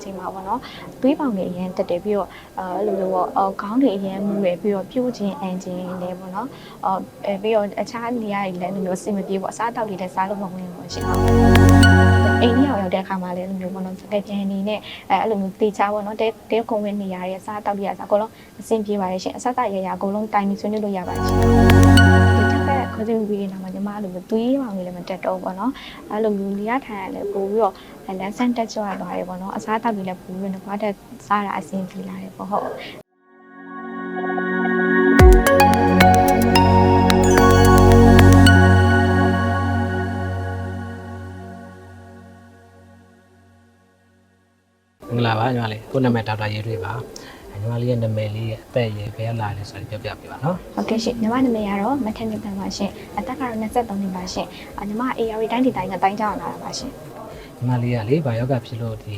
ချိန်မှာပေါ့နော်သွေးပေါင်တွေအရင်တက်တယ်ပြီးတော့အဲ့လိုမျိုးပေါ့ခေါင်းတွေအရင်မူရယ်ပြီးတော့ပြုတ်ခြင်းအန်ခြင်းလည်းပေါ့နော်ပြီးတော့အခြားနေရာတွေလည်းလိုမျိုးစင်မပြေပေါ့အစားအသောက်တွေလည်းစားလို့မဝင်ဘူးရှင်ဟုတ်အိမ်ကြီးရောက်တဲ့အခါမှာလည်းလိုမျိုးပေါ့နော်စကပြန်နေနဲ့အဲ့လိုမျိုးတေချာပေါ့နော်တဲကုံဝင်နေရတဲ့အစားအသောက်တွေအစားအကုန်လုံးအဆင်ပြေပါတယ်ရှင်အစားအသောက်ရအကုန်လုံးတိုင်ပြီးဆွေးနွေးလို့ရပါတယ်ရှင်ဒီထက်ခေါ်စဉ်ပြီးနေတာမှာညီမလိုမျိုးသွေးပေါင်တွေလည်းမတက်တော့ပေါ့နော်အဲ့လိုမျိုးနေရာထိုင်ရလည်းပို့ပြီးတော့လမ်းဆန်းတက်ကြွသွားတယ်ပေါ့နော်အစားအသောက်တွေလည်းပို့ပြီးတော့ဘာတက်စားတာအဆင်ပြေလာတယ်ပေါ့ဟုတ်မင်္ဂလာပါညီမလေးကိုနာမည်ဒေါက်တာရဲထွေးပါညီမလေးရဲ့နာမည်လေးရဲ့အသက်အရွယ်ဘယ်လာလဲဆိုတော့ပြောပြပေးပါနော်ဟုတ်ကဲ့ရှင်ညီမနာမည်ကတော့မထန်မြတ်ပါရှင်အသက်ကတော့23နှစ်ပါရှင်ညီမ AR တိုင်းဒေသကြီးတိုင်းကြောင်းလာတာပါရှင်ညီမလေးကလေဘာယောဂဖြစ်လို့ဒ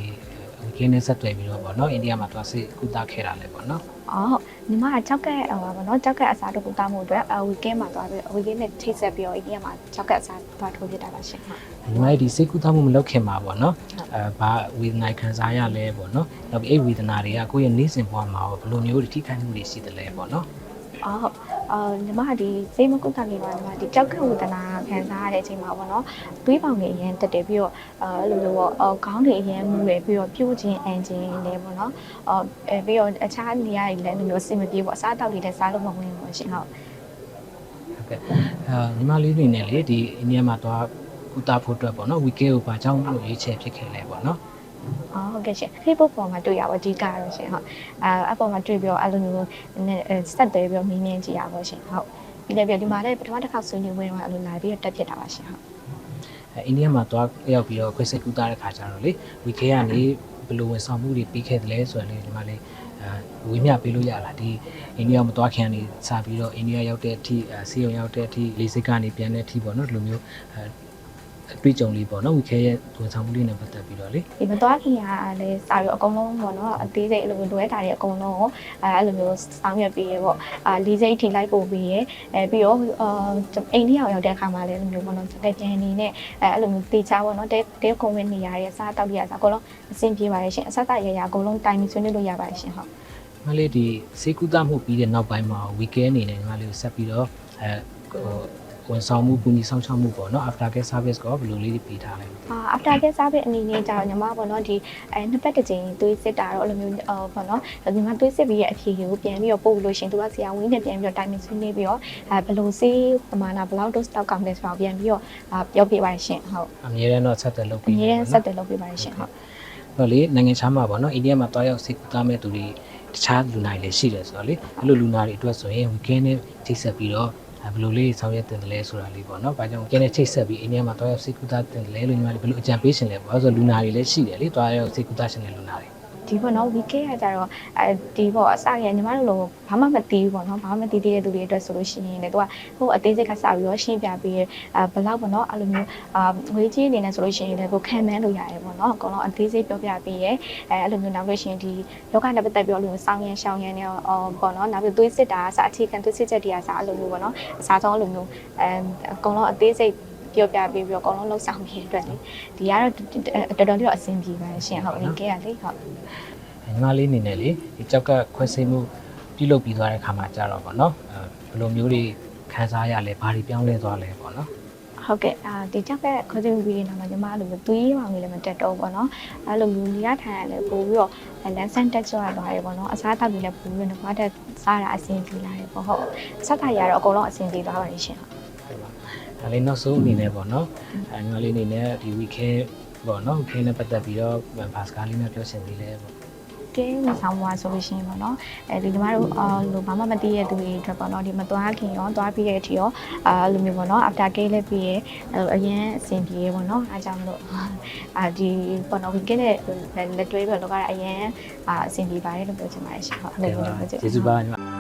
ီကင်းနဲ့ဆက်တွေ့ပြီးတော့ပေါ့နော်အိန္ဒိယမှာသွားစိတ်ကုသခဲ့တာလေပေါ့နော်ဟုတ်ညီမကကြောက်ကပေါ့နော်ကြောက်ကအစားတို့ကုသမှုအတွက်ဝီကင်းမှာသွားပြီးဝီကင်းနဲ့ထိတ်ဆက်ပြီးတော့အိန္ဒိယမှာကြောက်ကအစားသွားထိုးပြတာပါရှင်ဟုတ်ညီမဒီစိတ်ကုသမှုမလုပ်ခင်မှာပေါ့နော်ဘာဝေဒနာခံစားရလဲပေါ့နော်နောက်ပြီးအဲ့ဝေဒနာတွေကကိုယ့်ရဲ့နေ့စဉ်ဘဝမှာဘယ်လိုမျိုးထိခိုက်မှုတွေရှိတယ်လဲပေါ့နော်ညီမဒီစိတ်မကုသခင်ပါညီမဒီကြောက်ကဝေဒနာခံစားရတဲ့အချိန်မှာပေါ့နော်သွေးပေါင်တွေအရင်တက်တယ်ပြီးတော့အဲ့လိုမျိုးပေါ့ခေါင်းတွေအရင်မူရယ်ပြီးတော့ပြုတ်ခြင်းအန်ခြင်းလည်းပေါ့နော်ပြီးတော့အခြားနေရာတွေလည်းလိုမျိုးစင်မပြေပေါ့အစားအသောက်တွေလည်းစားလို့မဝင်ဘူးရှင်ဟုတ်ကဲ့ညီမလေးနေနဲ့လေဒီအိန္ဒိယမှာသွားကုသဖို့အတွက်ပေါ့နော်ဝီကဲကိုဘာကြောင့်လို့ရွေးချယ်ဖြစ်ခဲ့လဲပေါ့နော်ဟုတ်ကဲ့ရှင် Facebook ပေါ်မှာတွေ့ရပါအဓိကတော့ရှင်ဟုတ်အပေါ်မှာတွေ့ပြီးတော့အဲ့လိုမျိုးဆက်သွယ်ပြီးတော့မြင်မြင်ကြည့်ရပါရှင်ဟုတ်ပြီးလည်းပြီးဒီမှာလည်းပထမတစ်ခါဆွေးနွေးပွဲတော့အဲ့လိုလာပြီးတော့တက်ဖြစ်တာပါရှင်ဟုတ်အိန္ဒိယမှာသွားရောက်ပြီးတော့ခွဲစိတ်ကုသတဲ့ခါကျတော့လေဝီကဲကနေဘယ်လိုဝန်ဆောင်မှုတွေပြီးခဲ့တယ်လဲဆိုရင်လေဒီမှာလေဝေမျှပေးလို့ရလားဒီအိန္ဒိယမှာသွားခင်ကနေစပြီးတော့အိန္ဒိယရောက်တဲ့အထိဆေးရုံရောက်တဲ့အထိလေစိတ်ကနေပြန်တဲ့အထိပေါ့နော်ဒီလိုမျိုးတွေ့ကြုံလေးပေါ့နော်ဝီခဲရဲ့ဝန်ဆောင်မှုလေးနဲ့ပတ်သက်ပြီးတော့လေဒီမသွားခင်ကလည်းစာရွက်အကုန်လုံးပေါ့နော်အသေးစိတ်အဲ့လိုမျိုးလွဲတာတွေအကုန်လုံးကိုအဲ့လိုမျိုးဆောင်ရွက်ပြီးရပေါ့လေးစိတ်ထိလိုက်ပို့ပြီးရပြီးတော့အိန္ဒိယရောက်တဲ့အခါမှာလည်းလိုမျိုးပေါ့နော်စကပြန်နေနဲ့အဲ့လိုမျိုးတေချာပေါ့နော်တဲကုံဝင်နေရတဲ့အစားတောက်ရအစားအကုန်လုံးအဆင်ပြေပါတယ်ရှင်အစားတောက်ရအကုန်လုံးတိုင်ပြီးဆွေးနွေးလို့ရပါတယ်ရှင်ဟုတ်မလေးဒီစေကုသမှုပြီးတဲ့နောက်ပိုင်းမှာဝီကဲအနေနဲ့ညီမလေးကိုဆက်ပြီးတော့ဝန်ဆောင်မှုပူညီဆောင်ချမှုပေါ့နော် after care service ကိုဘယ်လိုလေးပေးထားလဲafter care service အနေနဲ့ကြာညီမပေါ့နော်ဒီနှစ်ပတ်တစ်ကြိမ်သွေးစစ်တာတော့အဲ့လိုမျိုးပေါ့နော်ညီမသွေးစစ်ပြီးရဲ့အဖြေကိုပြန်ပြီးတော့ပို့လို့ရှင်သူကဆရာဝန်နဲ့ပြန်ပြီးတော့တိုင်ပင်ဆွေးနွေးပြီးတော့ဘယ်လိုဆေးပမာဏဘယ်လောက် dose တောက်ကောင်းလဲဆိုတော့ပြန်ပြီးတော့ပြောပြပါရှင်ဟုတ်အမြဲတမ်းတော့ဆက်သွယ်လုပ်ပြီးအမြဲတမ်းဆက်သွယ်လုပ်ပြပါရှင်ဟုတ်တော့လေနိုင်ငံခြားမှာပေါ့နော်အိန္ဒိယမှာတွားရောက်ဆေးကုသမဲ့သူတွေတခြားလူနာတွေလည်းရှိတယ်ဆိုတော့လေအဲ့လိုလူနာတွေအတွက်ဆိုရင်ဝီကင်းနဲ့ချိတ်ဆက်ပြီးတော့ဘယ်လိုလေးဆောင်ရွက်တင်တယ်လဲဆိုတာလေးပေါ့နော်။ဘာကြောင့်ကျင်းနဲ့ချိတ်ဆက်ပြီးအိန္ဒိယမှာတွားရောက်စိတ်ကူးတာတင်တယ်လဲလို့ညီမလေးဘယ်လိုအကြံပေးရှင်လဲပေါ့။ဆိုတော့လူနာတွေလည်းရှိတယ်လေတွားရောက်စိတ်ကူးတာရှင်တဲ့လူနာတွေဒီပေါ့နော် week ကကြတော့ဒီပေါ့အစရညီမတို့လိုဘာမှမသိဘူးပေါ့နော်ဘာမှမသိသေးတဲ့သူတွေအတွက်ဆိုလို့ရှိရင်လည်းသူကဟိုအသေးစိတ်ကစပြီးတော့ရှင်းပြပေးဘယ်လောက်ပေါ့နော်အဲ့လိုမျိုးငွေကြီးအနေနဲ့ဆိုလို့ရှိရင်လည်းကိုခံမှန်းလို့ရတယ်ပေါ့နော်အကုန်လုံးအသေးစိတ်ပြောပြပေးရဲအဲ့လိုမျိုးနောက်လို့ရှိရင်ဒီယောဂနဲ့ပတ်သက်ပြီးတော့လို့စောင်းရန်ရှောင်းရန်နဲ့ပေါ့နော်နောက်ပြီးသွေးစစ်တာအစအခြေခံသွေးစစ်ချက်တွေကစအဲ့လိုမျိုးပေါ့နော်အစားဆုံးအဲ့လိုမျိုးအကုန်လုံးအသေးစိတ်ပြောပြပေးပြီးတော့အကုန်လုံးလှုပ်ဆောင်ပြီးအတွက်လေဒီကတော့တော်တော်လေးတော့အဆင်ပြေပါရှင်ဟုတ်လေကဲရလေဟုတ်ညီမလေးအနေနဲ့လေဒီကြောက်ကခွဲစိတ်မှုပြုလုပ်ပြီးသွားတဲ့ခါမှာကြာတော့ပေါ့နော်ဘယ်လိုမျိုးတွေခံစားရလဲဘာတွေပြောင်းလဲသွားလဲပေါ့နော်ဟုတ်ကဲ့ဒီကြောက်ကခေါ်စဉ်ပြီးနေတာမှာညီမအဲ့လိုမျိုးသွေးပေါင်ကြီးလည်းမတက်တော့ပေါ့နော်အဲ့လိုမျိုးနေရာထိုင်ရလဲပို့ပြီးတော့လမ်းဆန်းတက်ကြွသွားတယ်ပေါ့နော်အစားအသောက်တွေလည်းပို့ပြီးတော့ဘာတက်စားတာအဆင်ပြေလာတယ်ပေါ့ဟုတ်အစားထိုင်ရတော့အကုန်လုံးအဆင်ပြေသွားပါတယ်ရှင်ဒါလေးနောက်ဆုံးအနေနဲ့ပေါ့နော်ညီမလေးအနေနဲ့ဒီ weekend ပေါ့နော် weekend နဲ့ပတ်သက်ပြီးတော့ဘာစကားလေးများပြောချင်သေးလဲပေါ့ကဲမဆောင်ပါဆိုလို့ရှိရင်ပေါ့နော်ဒီညီမတို့လိုဘာမှမသိတဲ့သူတွေအတွက်ပေါ့နော်ဒီမသွားခင်ရောသွားပြီးတဲ့အထိရောလိုမျိုးပေါ့နော် after care လည်းပြီးရဲအရင်အဆင်ပြေရဲပေါ့နော်အားကြောင့်မလို့ဒီပေါ့နော် weekend နဲ့လက်တွဲပြီးတော့လောကအရင်အဆင်ပြေပါတယ်လို့ပြောချင်ပါတယ်ရှင်ဟုတ်ကျေးဇူးပါညီမ